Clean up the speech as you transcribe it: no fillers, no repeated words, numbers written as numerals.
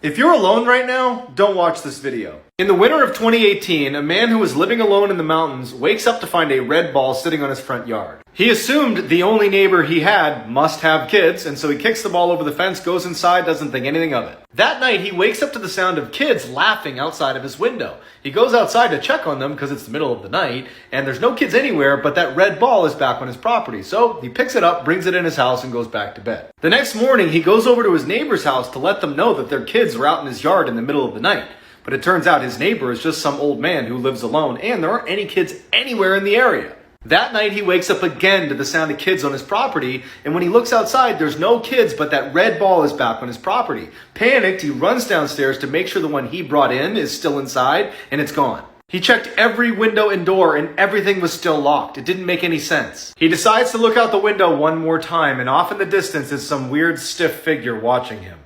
If you're alone right now, don't watch this video. In the winter of 2018, a man who was living alone in the mountains wakes up to find a red ball sitting on his front yard. He assumed the only neighbor he had must have kids, and so he kicks the ball over the fence, goes inside, doesn't think anything of it. That night, he wakes up to the sound of kids laughing outside of his window. He goes outside to check on them because it's the middle of the night, and there's no kids anywhere, but that red ball is back on his property. So he picks it up, brings it in his house, and goes back to bed. The next morning, he goes over to his neighbor's house to let them know that their kids were out in his yard in the middle of the night. But it turns out his neighbor is just some old man who lives alone, and there aren't any kids anywhere in the area. That night, he wakes up again to the sound of kids on his property, and when he looks outside, there's no kids, but that red ball is back on his property. Panicked, he runs downstairs to make sure the one he brought in is still inside, and it's gone. He checked every window and door, and everything was still locked. It didn't make any sense. He decides to look out the window one more time, and off in the distance is some weird, stiff figure watching him.